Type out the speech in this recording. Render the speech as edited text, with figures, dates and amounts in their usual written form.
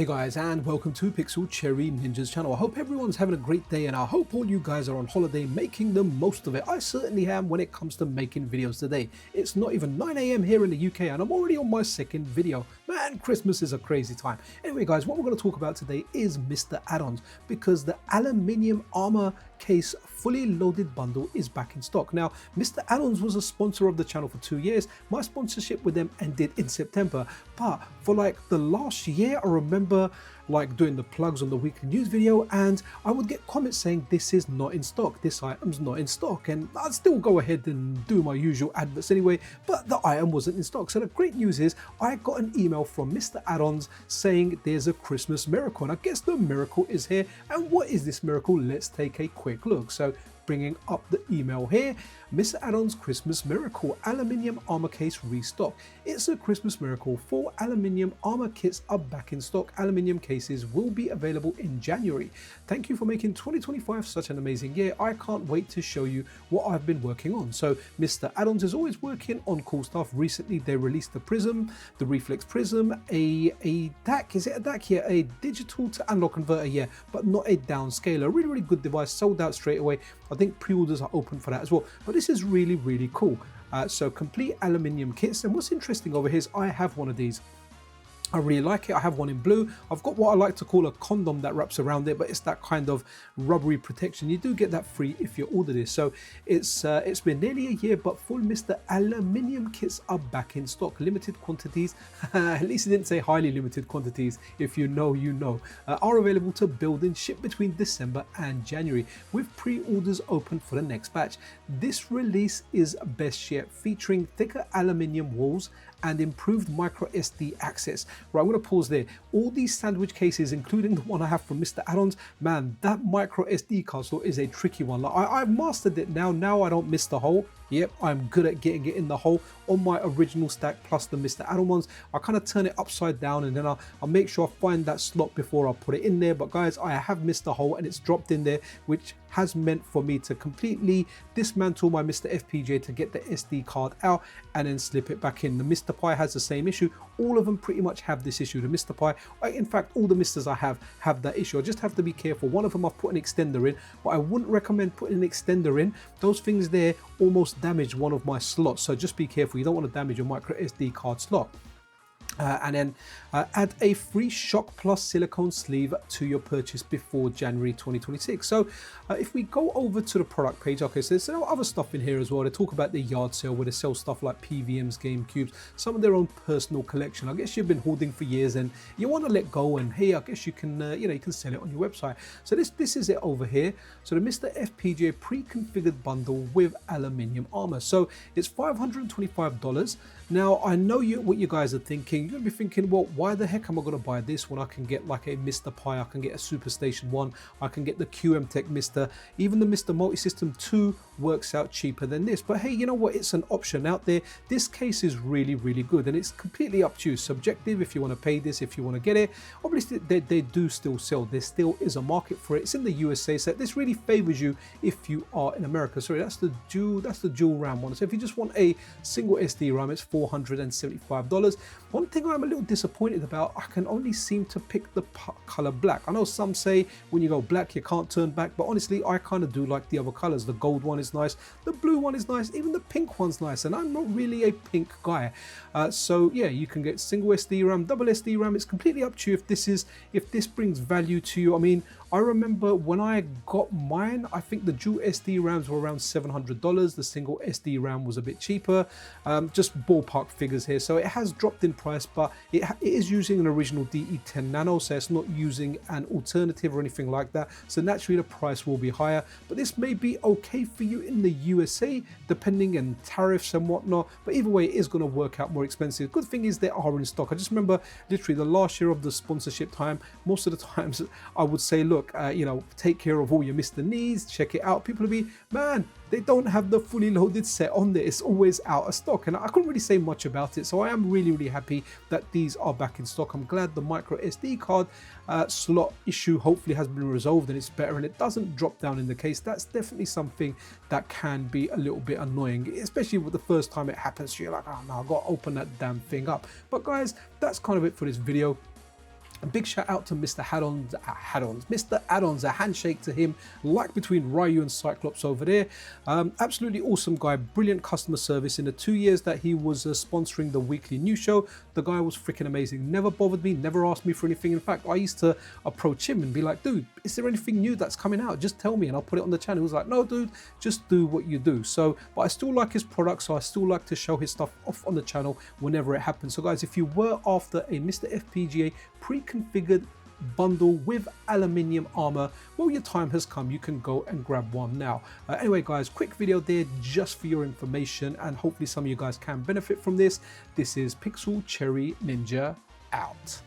Hey guys, and welcome to Pixel Cherry Ninja's channel. I hope everyone's having a great day, and I hope all you guys are on holiday making the most of it. I certainly am when it comes to making videos today. It's not even 9 AM here in the UK and I'm already on my second video. Man, Christmas is a crazy time. Anyway guys, what we're going to talk about today is MiSTer add-ons, because the Aluminium Armor Case fully loaded bundle is back in stock. Now, MiSTer Addons was a sponsor of the channel for 2 years. My sponsorship with them ended in September, but for like the last year, I remember like doing the plugs on the weekly news video, and I would get comments saying this is not in stock, this item's not in stock, and I'd still go ahead and do my usual adverts anyway, but the item wasn't in stock. So the great news is I got an email from MiSTer Addons saying there's a Christmas miracle, and I guess the miracle is here. And what is this miracle? Let's take a quick look. So bringing up the email here, MiSTer Addons Christmas Miracle Aluminium Armor Case Restock. It's a Christmas miracle. 4 aluminium armor kits are back in stock. Aluminium cases will be available in January. Thank you for making 2025 such an amazing year. I can't wait to show you what I've been working on. So MiSTer Addons is always working on cool stuff. Recently they released the Prism, the Reflex Prism, a DAC, is it a DAC here? A digital to analog converter, yeah, but not a downscaler. Really good device, sold out straight away. I think pre-orders are open for that as well, but this is really cool. So complete aluminium kits, and what's interesting over here is I have one of these. I really like it. I have one in blue. I've got what I like to call a condom that wraps around it, but it's that kind of rubbery protection. You do get that free if you order this. So it's been nearly a year, but full MiSTer aluminium kits are back in stock. Limited quantities, at least it didn't say highly limited quantities. If you know, you know, are available to build and ship between December and January, with pre-orders open for the next batch. This release is best yet, featuring thicker aluminium walls and improved micro SD access. Right, I'm going to pause there. All these sandwich cases, including the one I have from MiSTer Addons, man, that micro SD card slot is a tricky one. Like, I've mastered it now. Now I don't miss the hole. Yep, I'm good at getting it in the hole. On my original stack plus the MiSTer Addon ones, I kind of turn it upside down, and then I'll make sure I find that slot before I put it in there. But guys, I have missed the hole and it's dropped in there, which has meant for me to completely dismantle my MiSTerFPGA to get the SD card out and then slip it back in. The MiSTer Pi has the same issue. All of them pretty much have this issue. The MiSTer Pi, in fact, all the MiSTers I have that issue. I just have to be careful. One of them I've put an extender in, but I wouldn't recommend putting an extender in. Those things there almost damage one of my slots, so just be careful. You don't want to damage your micro SD card slot. And then add a free Shock Plus silicone sleeve to your purchase before January 2026. So if we go over to the product page, okay, so there's other stuff in here as well. They talk about the yard sale where they sell stuff like PVMs, GameCubes, some of their own personal collection. I guess you've been hoarding for years and you want to let go, and hey, I guess you can you can sell it on your website. So this is it over here. So the MiSTerFPGA pre-configured bundle with aluminium armor. So it's $525. Now I know what you guys are thinking. You're gonna be thinking, well, why the heck am I gonna buy this when I can get like a MiSTer Pi, I can get a SuperStation 1, I can get the QM Tech MiSTer, even the MiSTer Multisystem 2 works out cheaper than this. But hey, you know what, it's an option out there. This case is really good, and it's completely up to you, subjective, if you want to pay this, if you want to get it. Obviously they do still sell, there still is a market for it. It's in the USA, so this really favors you if you are in America. Sorry, that's the dual RAM one. So if you just want a single SD RAM, it's $475. One thing I'm a little disappointed about, I can only seem to pick the color black. I know some say when you go black you can't turn back, but honestly I kind of do like the other colors. The gold one is nice, the blue one is nice, even the pink one's nice, and I'm not really a pink guy. So yeah, you can get single SD RAM, double SD RAM. It's completely up to you if this brings value to you. I mean, I remember when I got mine, I think the dual SD RAMs were around $700. The single SD RAM was a bit cheaper. Just ballpark figures here. So it has dropped in price, but it is using an original DE10 Nano, so it's not using an alternative or anything like that. So naturally the price will be higher, but this may be okay for you in the USA, depending on tariffs and whatnot. But either way, it is going to work out more expensive. Good thing is they are in stock. I just remember literally the last year of the sponsorship time, most of the times I would say, look, take care of all your MiSTer needs, check it out. People will be, man, they don't have the fully loaded set on there, it's always out of stock, and I couldn't really say much about it. So I am really happy that these are back in stock. I'm glad the micro SD card slot issue hopefully has been resolved and it's better and it doesn't drop down in the case. That's definitely something that can be a little bit annoying, especially with the first time it happens. You're like, oh no, I've got to open that damn thing up. But guys, that's kind of it for this video. A big shout out to Mr. Mr. Addons, a handshake to him, like between Ryu and Cyclops over there. Absolutely awesome guy, brilliant customer service. In the 2 years that he was sponsoring the weekly news show, the guy was freaking amazing. Never bothered me, never asked me for anything. In fact, I used to approach him and be like, dude, is there anything new that's coming out? Just tell me and I'll put it on the channel. He was like, no, dude, just do what you do. So, but I still like his products, so I still like to show his stuff off on the channel whenever it happens. So guys, if you were after a MiSTerFPGA pre-configured bundle with aluminium armor, well, your time has come. You can go and grab one now. Anyway guys, quick video there just for your information, and hopefully some of you guys can benefit from this. This is Pixel Cherry Ninja out.